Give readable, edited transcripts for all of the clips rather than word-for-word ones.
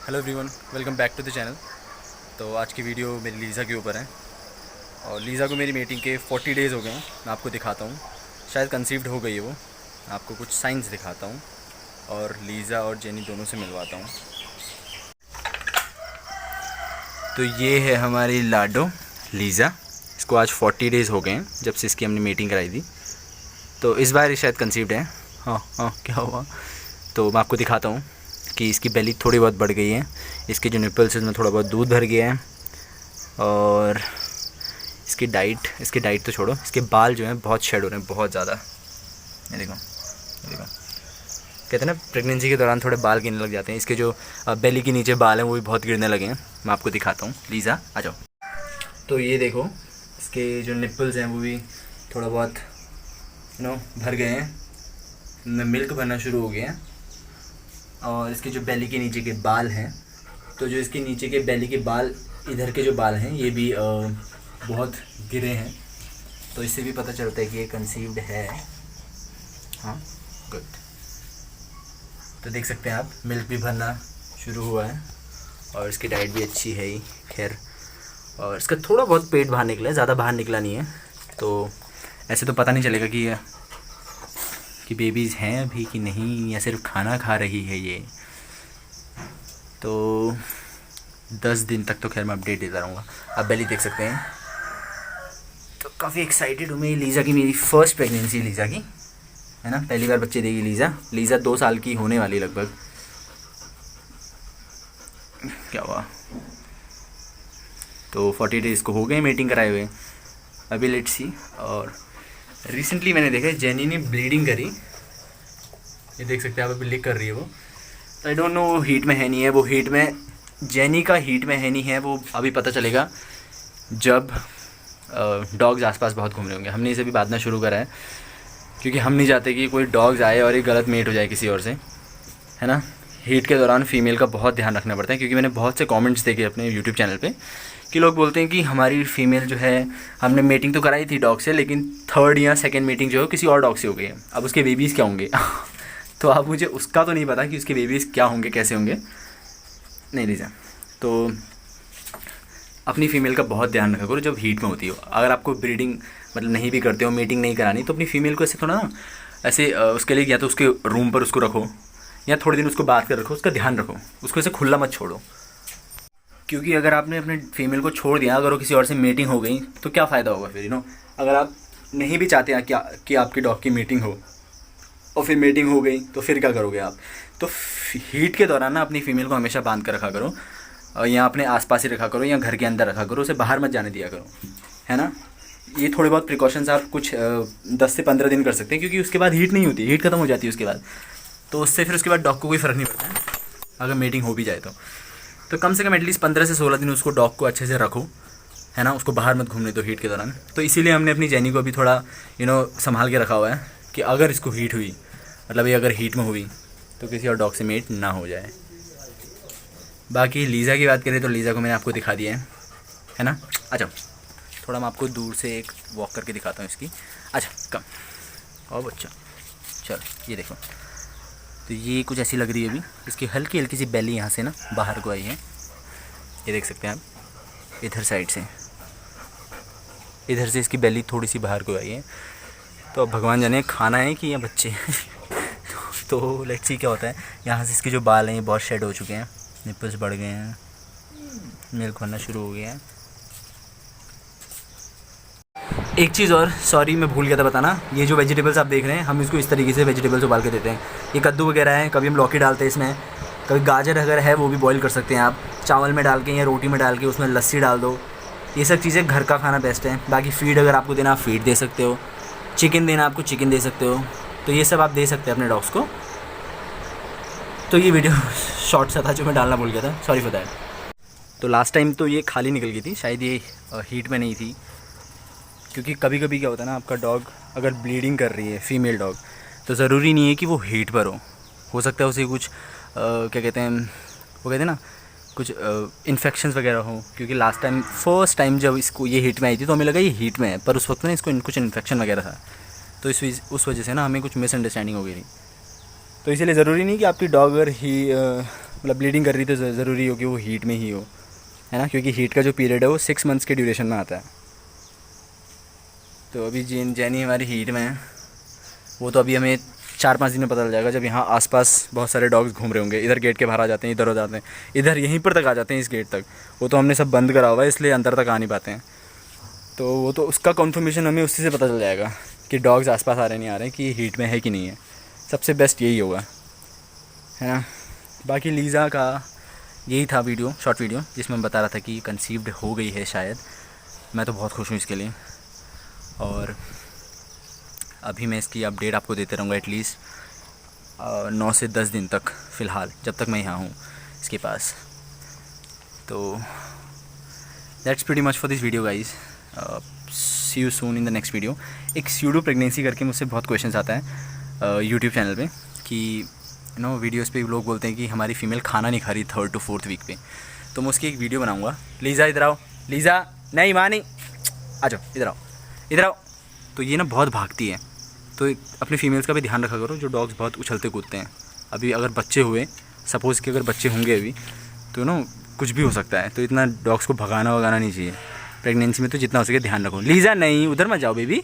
Hello everyone, welcome back to the channel. तो आज की वीडियो मेरी लीज़ा के ऊपर है और लीज़ा को मेरी मीटिंग के 40 डेज़ हो गए हैं। मैं आपको दिखाता हूँ, शायद कंसीव्ड हो गई है वो। मैं आपको कुछ साइंस दिखाता हूँ और लीज़ा और जेनी दोनों से मिलवाता हूँ। तो ये है हमारी लाडो लीज़ा। इसको आज 40 डेज़ हो गए हैं जब से इसकी हमने मीटिंग कराई थी। तो इस बार ये शायद कंसीव्ड है। हाँ हाँ, क्या हुआ? तो मैं आपको दिखाता हूँ कि इसकी बेली थोड़ी बहुत बढ़ गई है। इसके जो निपल्स में थोड़ा बहुत दूध भर गया है। और इसकी डाइट तो छोड़ो, इसके बाल जो हैं बहुत शेड हो रहे हैं, बहुत ज़्यादा। ये देखो, ये देखो। कहते हैं ना प्रेगनेंसी के दौरान थोड़े बाल गिरने लग जाते हैं। इसके जो बेली के नीचे बाल हैं वो भी बहुत गिरने लगे हैं। मैं आपको दिखाता हूँ, लीज़ा आ जाओ। तो ये देखो, इसके जो निपल्स हैं वो भी थोड़ा बहुत भर गए हैं, मिल्क भरना शुरू हो गया है। और इसके जो बेली के नीचे के बाल हैं, तो जो इसके नीचे के बेली के बाल, इधर के जो बाल हैं ये भी बहुत गिरे हैं। तो इससे भी पता चलता है कि ये कंसीव्ड है। हाँ, गुड। तो देख सकते हैं आप, मिल्क भी भरना शुरू हुआ है और इसकी डाइट भी अच्छी है ही। खैर, और इसका थोड़ा बहुत पेट बाहर निकला है, ज़्यादा बाहर निकला नहीं है। तो ऐसे तो पता नहीं चलेगा कि बेबीज़ हैं अभी कि नहीं, या सिर्फ खाना खा रही है ये। तो 10 दिन तक तो खैर मैं अपडेट देता रहूँगा। आप बेली देख सकते हैं। तो काफ़ी एक्साइटेड हूँ मैं लीज़ा की, मेरी फ़र्स्ट प्रेगनेंसी लीज़ा की है ना। पहली बार बच्चे देगी लीज़ा 2 साल की होने वाली लगभग। क्या हुआ? तो 40 डेज़ को हो गए मीटिंग कराए हुए। अभी लेट्स सी। और रिसेंटली मैंने देखा जेनी ने ब्लीडिंग करी, ये देख सकते हैं आप, अभी लीक कर रही है वो। तो आई डोंट नो वो हीट में है नहीं है, वो हीट में, जेनी का हीट में है नहीं है, वो अभी पता चलेगा जब डॉग्स आसपास बहुत घूम रहे होंगे। हमने इसे भी बांधना शुरू करा है क्योंकि हम नहीं चाहते कि कोई डॉग्स आए और ये गलत मेट हो जाए किसी और से, है ना। हीट के दौरान फ़ीमेल का बहुत ध्यान रखना पड़ता है, क्योंकि मैंने बहुत से कमेंट्स देखे अपने यूट्यूब चैनल पे कि लोग बोलते हैं कि हमारी फ़ीमेल जो है, हमने मीटिंग तो कराई थी डॉग से, लेकिन 3rd या 2nd मीटिंग जो है किसी और डॉग से हो गई है। अब उसके बेबीज़ क्या होंगे? तो अब मुझे उसका तो नहीं पता कि उसके बेबीज़ क्या होंगे, कैसे होंगे। नहीं लीजा, तो अपनी फ़ीमेल का बहुत ध्यान रखा करो जब हीट में होती हो। अगर आपको ब्रीडिंग मतलब नहीं भी करते हो, मीटिंग नहीं करानी, तो अपनी फ़ीमेल को ऐसे थोड़ा ना ऐसे उसके लिए या तो उसके रूम पर उसको रखो, या थोड़े दिन उसको बात कर रखो, उसका ध्यान रखो, उसको ऐसे खुला मत छोड़ो। क्योंकि अगर आपने अपने फीमेल को छोड़ दिया, अगर वो किसी और से मीटिंग हो गई तो क्या फ़ायदा होगा फिर, अगर आप नहीं भी चाहते हैं कि आपकी डॉग की मीटिंग हो और फिर मीटिंग हो गई तो फिर क्या करोगे आप। तो हीट के दौरान ना अपनी फ़ीमेल को हमेशा बांध कर रखा करो, या अपने आसपास ही रखा करो, या घर के अंदर रखा करो, उसे बाहर मत जाने दिया करो, है ना। ये थोड़े बहुत प्रिकॉशंस आप कुछ 10 से 15 दिन कर सकते हैं, क्योंकि उसके बाद हीट नहीं होती, हीट खत्म हो जाती है उसके बाद। तो उससे फिर उसके बाद डॉग को कोई फ़र्क नहीं पड़ता है अगर मीटिंग हो भी जाए तो कम से कम एटलीस्ट 15 से 16 दिन उसको डॉग को अच्छे से रखो, है ना। उसको बाहर मत घूमने दो हीट के दौरान। तो इसीलिए हमने अपनी जेनी को भी थोड़ा संभाल के रखा हुआ है कि अगर इसको हीट हुई, मतलब ये अगर हीट में हुई, तो किसी और डॉग से मेट ना हो जाए। बाकी लीज़ा की बात करें तो लीज़ा को मैंने आपको दिखा दिया है ना। अच्छा, थोड़ा मैं आपको दूर से एक वॉक करके दिखाता हूँ इसकी। अच्छा कम, और बच्चा, चलो ये देखो। तो ये कुछ ऐसी लग रही है अभी, इसकी हल्की हल्की सी बेली यहाँ से ना बाहर को आई है, ये देख सकते हैं आप। इधर साइड से, इधर से इसकी बेली थोड़ी सी बाहर को आई है। तो अब भगवान जाने खाना है कि या बच्चे। तो लेट्स सी क्या होता है। यहाँ से इसके जो बाल हैं ये बहुत शेड हो चुके हैं, निपल्स बढ़ गए हैं, मिल्क बनना शुरू हो गया है। एक चीज़ और, सॉरी मैं भूल गया था बताना, ये जो वेजिटेबल्स आप देख रहे हैं, हम इसको इस तरीके से वेजिटेबल्स उबाल के देते हैं। ये कद्दू वगैरह है, कभी हम लौकी डालते हैं इसमें, कभी गाजर अगर है वो भी बॉईल कर सकते हैं आप, चावल में डाल के या रोटी में डाल के, उसमें लस्सी डाल दो। ये सब चीज़ें घर का खाना बेस्ट है। बाकी फ़ीड अगर आपको देना, आप फ़ीड दे सकते हो, चिकन देना आपको चिकन दे सकते हो, तो ये सब आप दे सकते हैं अपने डॉग्स को। तो ये वीडियो शॉर्ट सा था जो मैं डालना भूल गया था, सॉरी फॉर दैट। तो लास्ट टाइम तो ये खाली निकल गई थी, शायद ये हीट में नहीं थी। क्योंकि कभी कभी क्या होता है ना, आपका डॉग अगर ब्लीडिंग कर रही है, फीमेल डॉग, तो ज़रूरी नहीं है कि वो हीट पर हो सकता है उसे कुछ क्या कहते हैं, वो कहते हैं ना, कुछ इन्फेक्शंस वगैरह हो। क्योंकि लास्ट टाइम, फर्स्ट टाइम जब इसको ये हीट में आई थी तो हमें लगा ये हीट में है, पर उस वक्त ना इसको कुछ इन्फेक्शन वगैरह था। तो उस वजह से ना हमें कुछ मिसअंडरस्टैंडिंग हो गई थी। तो इसीलिए ज़रूरी नहीं कि आपकी डॉग अगर मतलब ब्लीडिंग कर रही तो ज़रूरी हो कि वो हीट में ही हो, है ना, क्योंकि हीट का जो पीरियड है वो 6 मंथ्स के ड्यूरेशन में आता है। तो अभी जैनी हमारी हीट में है, वो तो अभी हमें 4-5 दिन में पता चल जाएगा, जब यहाँ आसपास बहुत सारे डॉग्स घूम रहे होंगे, इधर गेट के बाहर आ जाते हैं, इधर हो जाते हैं, इधर यहीं पर तक आ जाते हैं, इस गेट तक। वो तो हमने सब बंद करा हुआ है, इसलिए अंदर तक आ नहीं पाते हैं। तो वो तो उसका कन्फर्मेशन हमें उसी से पता चल जाएगा कि डॉग्स आसपास आ रहे नहीं आ रहे, कि हीट में है कि नहीं है। सबसे बेस्ट यही होगा, है ना। बाकी लीज़ा का यही था वीडियो, शॉर्ट वीडियो, जिसमें बता रहा था कि कंसीव्ड हो गई है शायद। मैं तो बहुत खुश हूँ इसके लिए, और अभी मैं इसकी अपडेट आपको देते रहूँगा एटलीस्ट 9 से 10 दिन तक फ़िलहाल, जब तक मैं यहाँ हूँ इसके पास। तो that's pretty much for this video guys. See you soon in the next video. एक स्यूडो प्रेगनेंसी करके मुझसे बहुत क्वेश्चंस आता है यूट्यूब चैनल पे, कि नो वीडियोस पे लोग बोलते हैं कि हमारी फ़ीमेल खाना नहीं खा रही 3rd to 4th वीक पे। तो मैं उसकी एक वीडियो बनाऊँगा। लीज़ा इधर आओ, लीज़ा नहीं माँ नहीं, आ जाओ इधर आओ, इधर आओ। तो ये ना बहुत भागती है, तो अपने फीमेल्स का भी ध्यान रखा करो, जो डॉग्स बहुत उछलते कूदते हैं। अभी अगर बच्चे हुए, सपोज़ कि अगर बच्चे होंगे अभी, तो ना कुछ भी हो सकता है, तो इतना डॉग्स को भगाना वगाना नहीं चाहिए प्रेगनेंसी में। तो जितना हो सके ध्यान रखो। लीज़ा नहीं, उधर मत जाओ बेबी,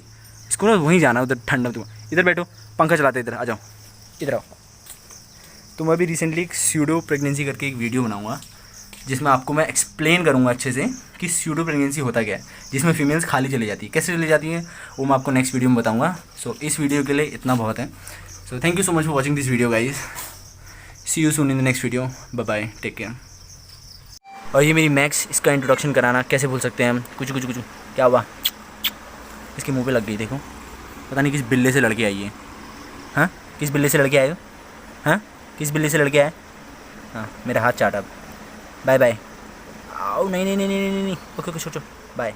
इसको ना वहीं जाना, उधर ठंडा। तुम इधर बैठो, पंखा चलाते, इधर आ जाओ, इधर आओ। तो मैं अभी रिसेंटली एक स्यूडो प्रेगनेंसी करके एक वीडियो बनाऊँगा, जिसमें आपको मैं एक्सप्लेन करूँगा अच्छे से कि स्यूडो प्रेगनेंसी होता क्या है, जिसमें फीमेल्स खाली चली जाती है, कैसे चली जाती है, वो मैं आपको नेक्स्ट वीडियो में बताऊँगा। सो इस वीडियो के लिए इतना बहुत है। So thank you so much for watching this video guys. See you soon in the next video, bye bye, take care. और ये मेरी मैक्स, इसका इंट्रोडक्शन कराना कैसे भूल सकते हैं हम। कुछ कुछ कुछ क्या हुआ, इसके मुंह पे लग गई, देखो, पता नहीं किस बिल्ले से लड़के आई है। हाँ, किस बिल्ले से लड़के आए हो? हाँ, किस बिल्ले से लड़के आए? हाँ, मेरा हाथ चाटा। Bye bye. आओ, नहीं नहीं नहीं नहीं नहीं नहीं, ओके ओके, छोड़ो, बाय।